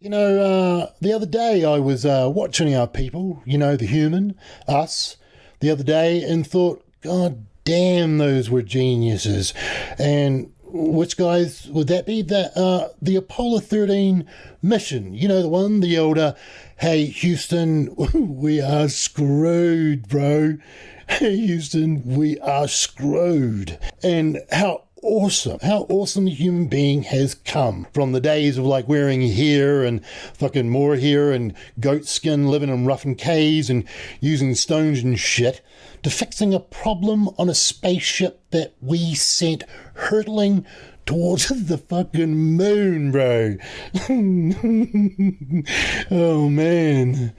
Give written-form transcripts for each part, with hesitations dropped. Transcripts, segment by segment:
The other day I was watching our people, the human, us, the other day and thought, God damn, those were geniuses. And which guys would that be? The Apollo 13 mission, the one, the older, hey, Houston, we are screwed, bro. Hey, Houston, we are screwed. And how awesome the human being has come from the days of like wearing hair and fucking more hair and goat skin, living in roughened caves and using stones and shit, to fixing a problem on a spaceship that we sent hurtling towards the fucking moon, bro. Oh man.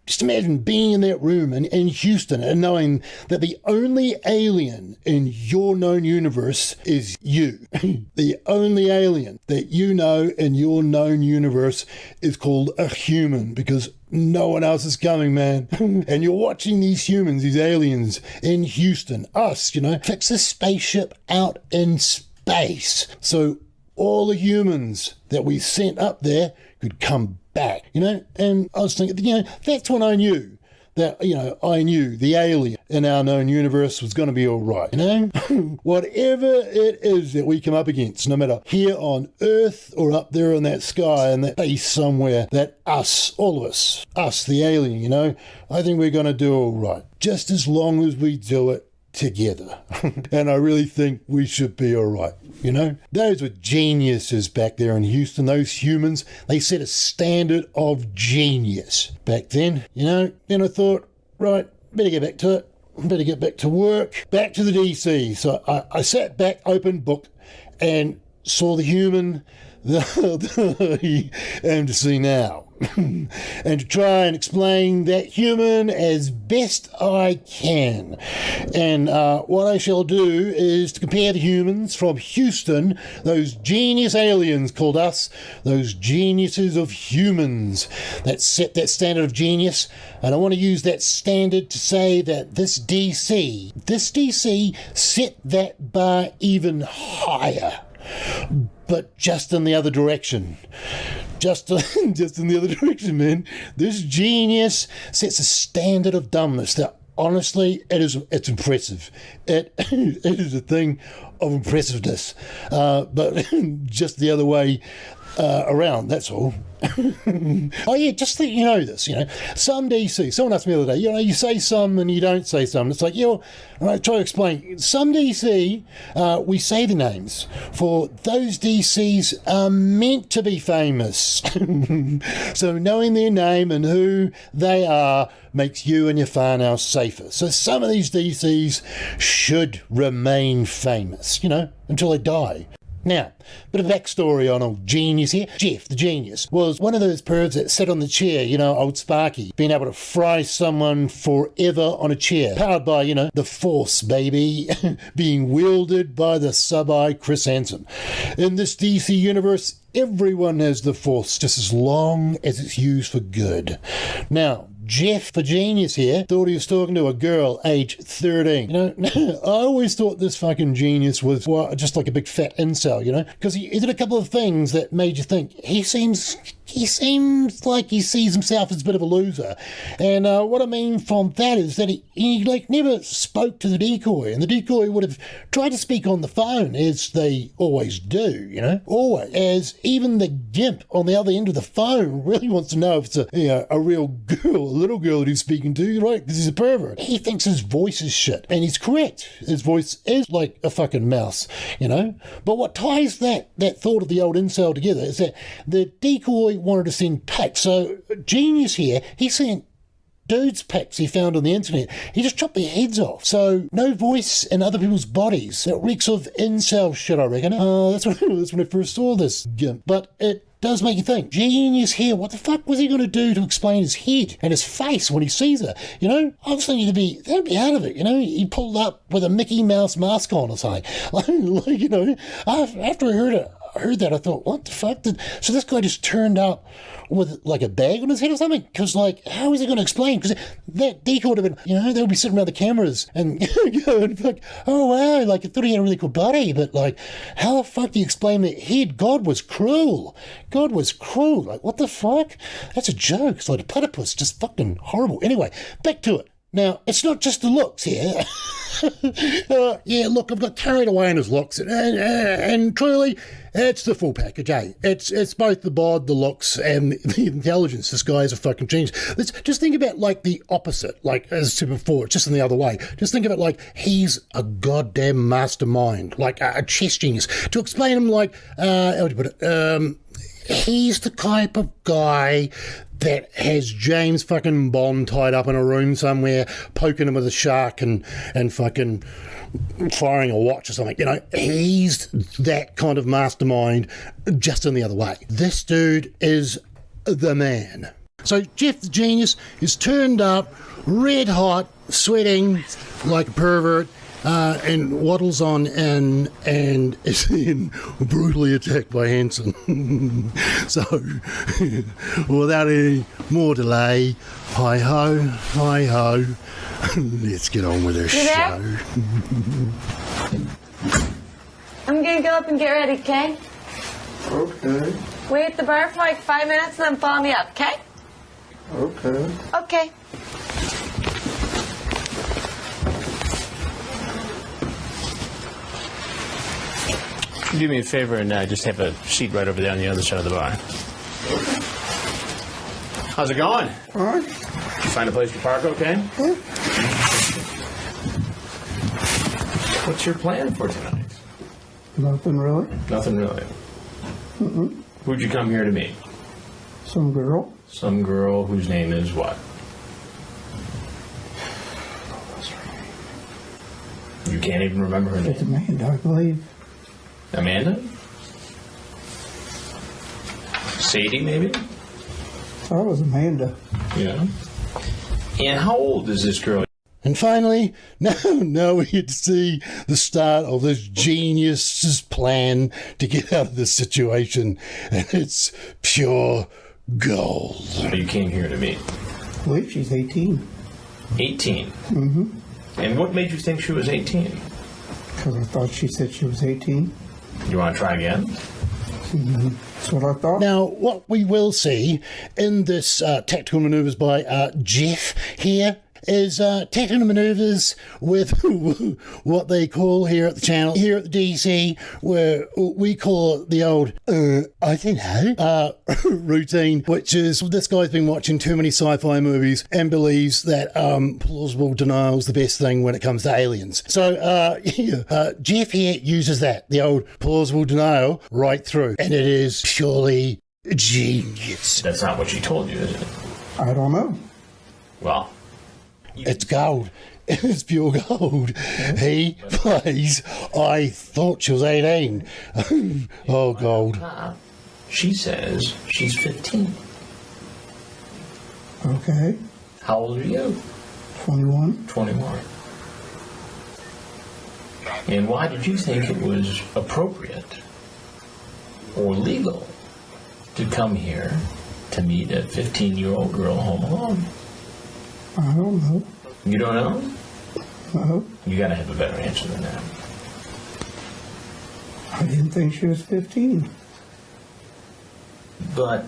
Just imagine being in that room in Houston and knowing that the only alien in your known universe is you. The only alien that you know in your known universe is called a human, because no one else is coming, man. And you're watching these humans, these aliens in Houston, us, fix a spaceship out in space. So all the humans that we sent up there could come back, and I was thinking, that's when I knew that, I knew the alien in our known universe was going to be all right, Whatever it is that we come up against, no matter here on Earth or up there in that sky in that space somewhere, that us, all of us, the alien, I think we're going to do all right, just as long as we do it together. And I really think we should be all right, Those were geniuses back there in Houston. Those humans, they set a standard of genius back then, Then I thought, right, better get back to it. Better get back to work. Back to the DC. So I sat back, open book, and saw the human, the embassy now. And to try and explain that human as best I can. And what I shall do is to compare the humans from Houston, those genius aliens called us, those geniuses of humans that set that standard of genius. And I want to use that standard to say that this DC set that bar even higher, but just in the other direction. Just in the other direction, man. This genius sets a standard of dumbness that, honestly, it's impressive. It is a thing of impressiveness, but just the other way around, that's all. Oh yeah, just that you know this, some DC, someone asked me the other day, you say some and you don't say some. It's like, and I try to explain, some DC, we say the names, for those DCs are meant to be famous. So knowing their name and who they are makes you and your farmhouse safer. So some of these DCs should remain famous, until they die. Now, bit of backstory on old Genius here. Jeff, the genius, was one of those pervs that sat on the chair, old Sparky, being able to fry someone forever on a chair, powered by, the Force, baby, being wielded by the sub-eye Chris Hansen. In this DC universe, everyone has the Force, just as long as it's used for good. Now, Jeff, for genius here, thought he was talking to a girl aged 13. I always thought this fucking genius was just like a big fat incel, because he did a couple of things that made you think he seems like he sees himself as a bit of a loser. And what I mean from that is that he never spoke to the decoy, and the decoy would have tried to speak on the phone, as they always do, always. As even the gimp on the other end of the phone really wants to know if it's a real girl, a little girl that he's speaking to, right? Because he's a pervert. He thinks his voice is shit, and he's correct. His voice is like a fucking mouse, But what ties that thought of the old incel together is that the decoy wanted to send pics. So genius here, he sent dudes' pics he found on the internet. He just chopped their heads off. So no voice in other people's bodies. It reeks of incel shit, I reckon. That's when I first saw this gimp. But it does make you think. Genius here, what the fuck was he going to do to explain his head and his face when he sees her? I was thinking they'd be out of it, He pulled up with a Mickey Mouse mask on or something. After I heard it, I heard that, I thought, what the fuck? So this guy just turned up with like a bag on his head or something? Because like, how is he going to explain? Because that deco would have been, you know, they'll be sitting around the cameras and going, like, oh wow, like I thought he had a really cool body, but like, how the fuck do you explain that head? God was cruel. God was cruel. Like, what the fuck? That's a joke. It's like a platypus, just fucking horrible. Anyway, back to it. Now, it's not just the looks here. Yeah, look, I've got carried away in his looks, and truly, it's the full package, eh? It's both the bod, the looks, and the intelligence. This guy is a fucking genius. Just think about, like, the opposite, like, as I said before, just in the other way. Just think of it like he's a goddamn mastermind, like a chess genius. To explain him, like, how would you put it? He's the type of guy that has James fucking Bond tied up in a room somewhere, poking him with a shark and fucking firing a watch or something. You know, he's that kind of mastermind, just in the other way. This dude is the man. So Jeff the Genius is turned up, red hot, sweating like a pervert, and waddles on and is then brutally attacked by Hanson. So, without any more delay, hi-ho, let's get on with our show. I'm gonna go up and get ready, okay? Okay. Wait at the bar for like 5 minutes and then follow me up, okay? Okay. Okay. Do me a favor and just have a seat right over there on the other side of the bar. How's it going? All right. Did you find a place to park okay? Yeah. What's your plan for tonight? Nothing really. Nothing really. Who'd you come here to meet? Some girl. Some girl whose name is what? You can't even remember her It's name. Amanda, I believe. Amanda? Sadie, maybe? That was Amanda. Yeah. And how old is this girl? And finally, now we get to see the start of this genius's plan to get out of this situation, and it's pure gold. You came here to meet. I believe she's 18. 18? Mm-hmm. And what made you think she was 18? Because I thought she said she was 18. You want to try again? That's what I thought. Now, what we will see in this tactical maneuvers by Jeff here is tactical maneuvers with what they call here at the channel, here at the DC, where we call it the old, I don't know, routine, which is this guy's been watching too many sci-fi movies and believes that plausible denial is the best thing when it comes to aliens. So Jeff here uses that, the old plausible denial, right through, and it is purely genius. That's not what she told you, is it? I don't know. Well, it's gold. It's pure gold. He plays, I thought she was 18. Oh, gold. she says she's 15. Okay. How old are you? 21. 21. And why did you think it was appropriate or legal to come here to meet a 15-year-old girl home alone? I don't know. You don't know? No. You gotta have a better answer than that. I didn't think she was 15. But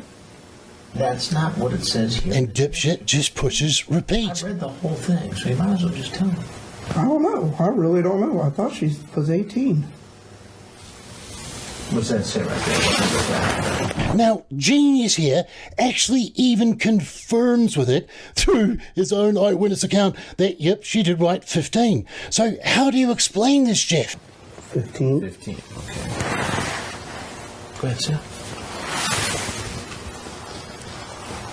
that's not what it says here. And dipshit just pushes repeat. I've read the whole thing, so you might as well just tell me. I don't know. I really don't know. I thought she was 18. What's that say right there? What is that? Now, Genius here actually even confirms with it through his own eyewitness account that, yep, she did write 15. So how do you explain this, Jeff? 15. 15, okay. Go ahead, sir.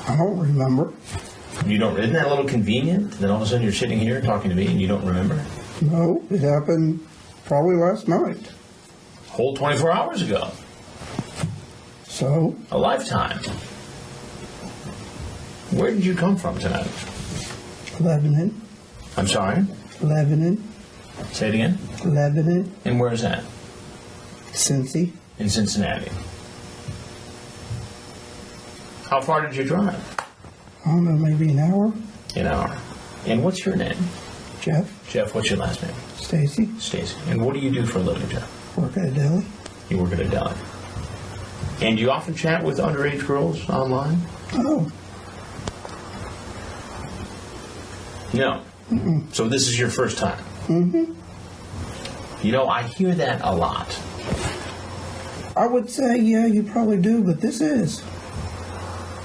I don't remember. You don't, isn't that a little convenient that all of a sudden you're sitting here talking to me and you don't remember? No, it happened probably last night. Whole 24 hours ago. So, A lifetime. Where did you come from tonight? Lebanon. I'm sorry? Lebanon. Say it again? Lebanon. And where is that? Cincy. in Cincinnati. How far did you drive? I don't know, maybe an hour. An hour. And what's your name? Jeff. Jeff, what's your last name? Stacy. Stacy. And what do you do for a living, Jeff? Work at a deli. You work at a deli. And do you often chat with underage girls online? Oh. No. Mm-mm. So this is your first time? Mm-hmm. You know, I hear that a lot. I would say, yeah, you probably do, but this is.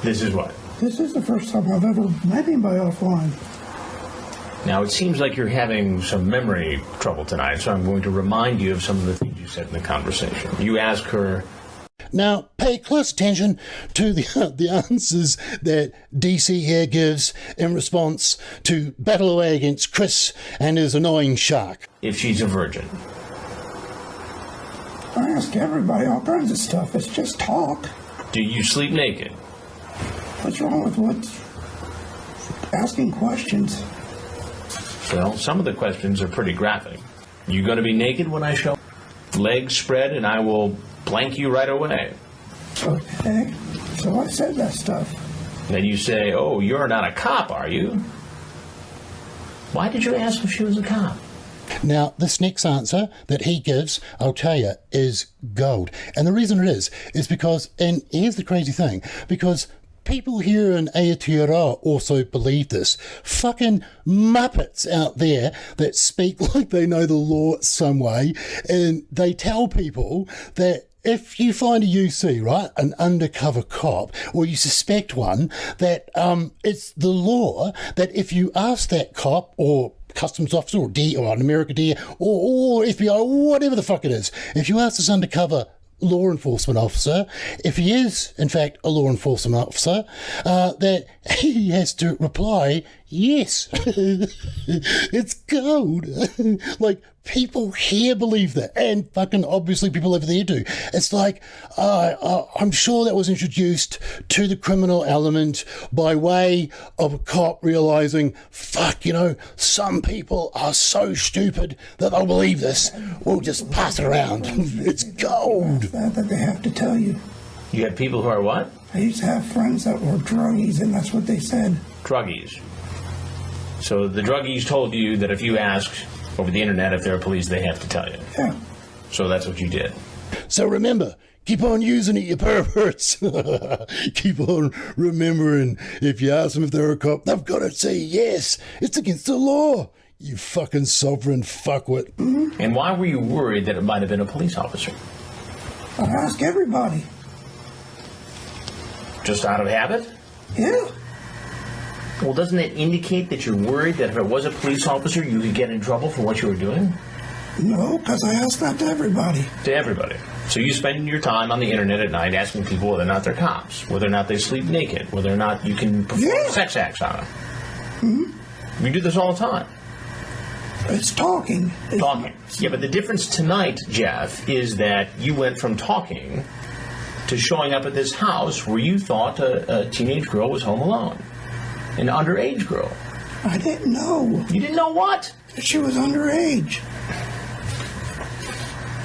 This is what? This is the first time I've ever met anybody offline. Now, it seems like you're having some memory trouble tonight, so I'm going to remind you of some of the things you said in the conversation. You asked her... Now, pay close attention to the answers that DC here gives in response to battle away against Chris and his annoying shark. If she's a virgin. I ask everybody all kinds of stuff. It's just talk. Do you sleep naked? What's wrong with asking questions? Well, some of the questions are pretty graphic. You going to be naked when I show? Legs spread and I will blank you right away. Okay. So I said that stuff. Then you say, oh, you're not a cop, are you? Why did you ask if she was a cop? Now, this next answer that he gives, I'll tell you, is gold. And the reason it is because, and here's the crazy thing, because people here in Aotearoa also believe this. Fucking muppets out there that speak like they know the law some way, and they tell people that if you find a UC, right, an undercover cop, or you suspect one, that it's the law that if you ask that cop or customs officer or an American DEA or FBI, or whatever the fuck it is, if you ask this undercover law enforcement officer, if he is in fact a law enforcement officer, that he has to reply yes. It's gold. Like, people here believe that, and fucking obviously people over there do. It's like, I'm sure that was introduced to the criminal element by way of a cop realizing, fuck, some people are so stupid that they'll believe this. We'll just pass it around. It's gold. That they have to tell you. You have people who are what? I used to have friends that were druggies, and that's what they said. Druggies. So the druggies told you that if you ask over the internet if they're police, they have to tell you. Yeah. So that's what you did. So remember, keep on using it, you perverts. Keep on remembering, if you ask them if they're a cop, they've got to say yes. It's against the law. You fucking sovereign fuckwit. Mm-hmm. And why were you worried that it might have been a police officer? I ask everybody. Just out of habit? Yeah. Well, doesn't that indicate that you're worried that if it was a police officer, you could get in trouble for what you were doing? No, because I ask that to everybody. To everybody. So you spend your time on the internet at night asking people whether or not they're cops, whether or not they sleep naked, whether or not you can perform sex acts on them. Mm-hmm. You do this all the time. It's talking. Talking. Yeah, but the difference tonight, Jeff, is that you went from talking to showing up at this house where you thought a teenage girl was home alone. An underage girl. I didn't know. You didn't know what? That she was underage.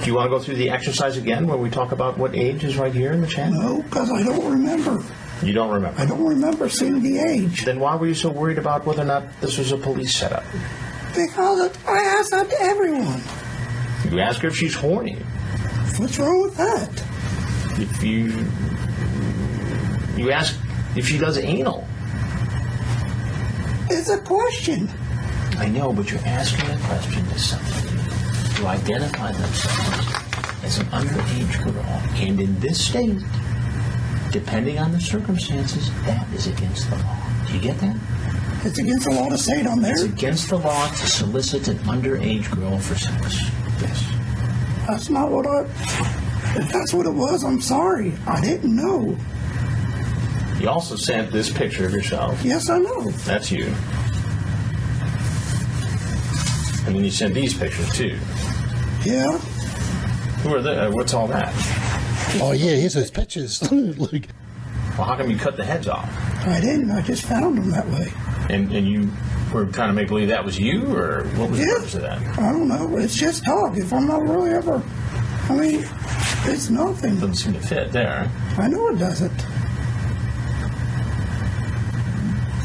Do you want to go through the exercise again where we talk about what age is right here in the chat? No, because I don't remember. You don't remember? I don't remember seeing the age. Then why were you so worried about whether or not this was a police setup? Because I asked that to everyone. You ask her if she's horny. What's wrong with that? If you ask if she does anal. It's a question. I know, but you're asking a question to somebody who identify themselves as an underage girl. And in this state, depending on the circumstances, that is against the law. Do you get that? It's against the law to say it on there? It's against the law to solicit an underage girl for sex. Yes. That's not what if that's what it was, I'm sorry. I didn't know. You also sent this picture of yourself. Yes, I know. That's you. And then you sent these pictures, too. Yeah. Who are they? What's all that? Oh, yeah, here's those pictures. Like, well, how come you cut the heads off? I didn't. I just found them that way. And you were trying to make believe that was you, or what was the purpose of that? I don't know. It's just talk. If I'm not really ever... I mean, It's nothing. Doesn't seem to fit there. I know it doesn't.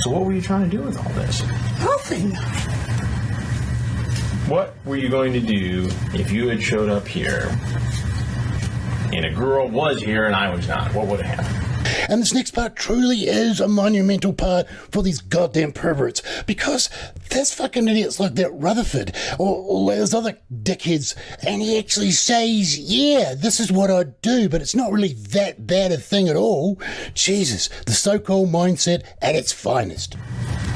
So what were you trying to do with all this? Nothing. What were you going to do if you had showed up here and a girl was here and I was not? What would have happened? And this next part truly is a monumental part for these goddamn perverts, because there's fucking idiots like that Rutherford or there's other dickheads, and he actually says, yeah, this is what I'd do, but it's not really that bad a thing at all. Jesus, the so-called mindset at its finest.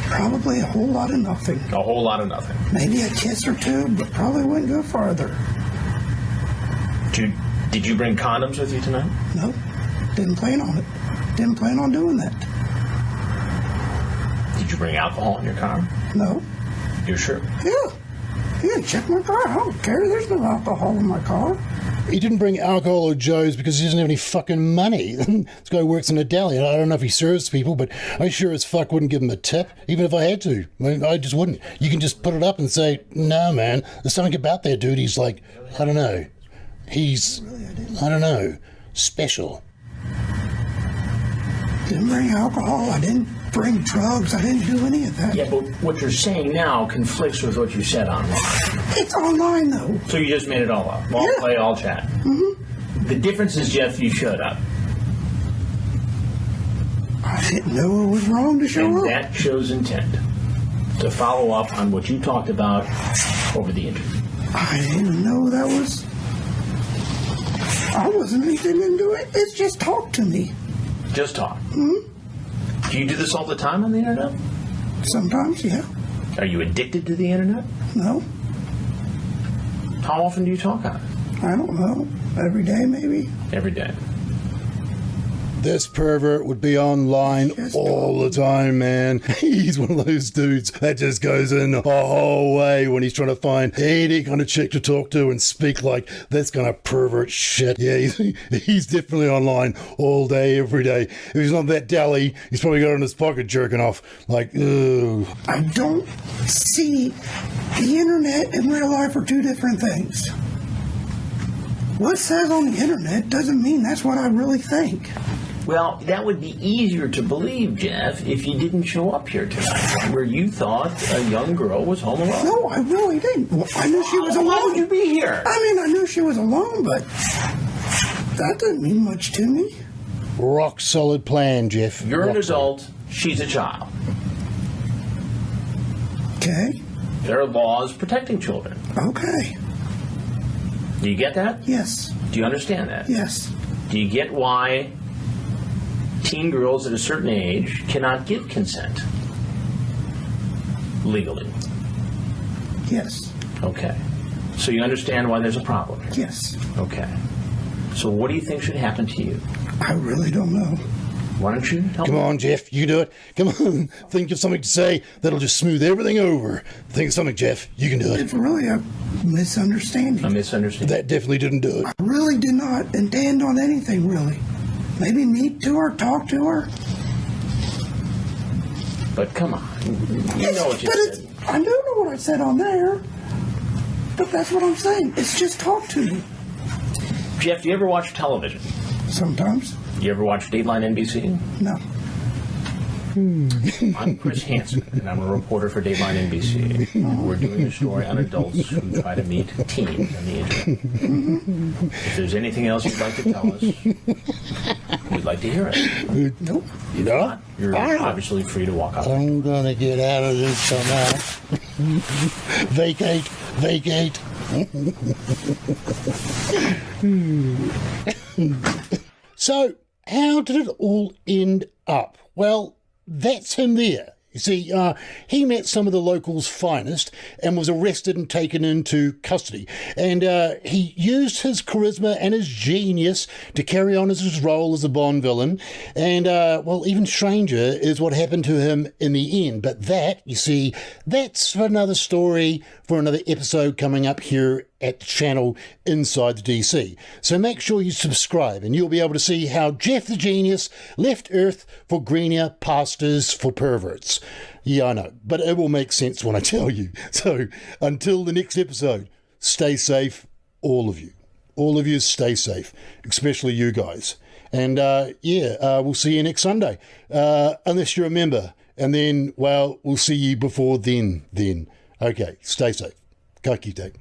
Probably a whole lot of nothing. A whole lot of nothing. Maybe a kiss or two, but probably wouldn't go farther. Did you bring condoms with you tonight? No, didn't plan on it. Didn't plan on doing that. Did you bring alcohol in your car? No. You're sure? Yeah, check my car. I don't care. There's no alcohol in my car. He didn't bring alcohol or Joe's because he doesn't have any fucking money. This guy works in a deli, and I don't know if he serves people, but I sure as fuck wouldn't give him a tip, even if I had to. I just wouldn't. You can just put it up and say, no, man, there's something about that dude. He's like, I don't know. He's, I don't know, special. Didn't bring alcohol. I didn't bring drugs. I didn't do any of that. Yeah, but what you're saying now conflicts with what you said online. It's online, though. So you just made it all up. All play, all chat. Mm-hmm. The difference is, Jeff, you showed up. I didn't know it was wrong to show up. And that shows intent to follow up on what you talked about over the interview. I didn't know that was... I wasn't intending to do it. It's just talk to me. Just talk. Mm-hmm. Do you do this all the time on the internet? Sometimes, yeah. Are you addicted to the internet? No. How often do you talk on it? I don't know. Every day, maybe. Every day. This pervert would be online all the time, man. He's one of those dudes that just goes in the whole way when he's trying to find any kind of chick to talk to and speak like this kind of pervert shit. Yeah, he's definitely online all day, every day. If he's not that deli, he's probably got it in his pocket jerking off. Like, ugh. I don't see the internet and real life are two different things. What says on the internet doesn't mean that's what I really think. Well, that would be easier to believe, Jeff, if you didn't show up here tonight, where you thought a young girl was home alone. No, I really didn't. Well, I knew she was alone. Why would you be here? I mean, I knew she was alone, but that doesn't mean much to me. Rock solid plan, Jeff. You're an adult. She's a child. Okay. There are laws protecting children. Okay. Do you get that? Yes. Do you understand that? Yes. Do you get why teen girls at a certain age cannot give consent legally? Yes. Okay. So you understand why there's a problem? Yes. Okay. So what do you think should happen to you? I really don't know. Why don't you help Come me? on, Jeff, you do it. Come on, think of something to say that'll just smooth everything over. Think of something, Jeff. You can do it. It's really a misunderstanding. A misunderstanding. That definitely didn't do it. I really did not intend on anything, really. Maybe meet to her, talk to her. But come on. You know what you said. I do know what I said on there. But that's what I'm saying. It's just talk to me. Jeff, do you ever watch television? Sometimes. You ever watch Dateline NBC? No. I'm Chris Hansen, and I'm a reporter for Dateline NBC. We're doing a story on adults who try to meet teens on the internet. If there's anything else you'd like to tell us, we'd like to hear it. Nope. You know? You're obviously free to walk out. I'm gonna get out of this somehow. Vacate. So, how did it all end up? Well, that's him there. You see, he met some of the locals' finest and was arrested and taken into custody. And he used his charisma and his genius to carry on his role as a Bond villain. And, well, even stranger is what happened to him in the end. But that, you see, that's for another story, for another episode coming up here at the channel Inside the DC. So make sure you subscribe and you'll be able to see how Jeff the Genius left Earth for greener pastures for perverts. Yeah, I know, but it will make sense when I tell you. So until the next episode, stay safe, all of you. all of you stay safe, especially you guys. And we'll see you next Sunday, unless you're a member. And then, well, we'll see you before then. Okay, stay safe. Ka kite.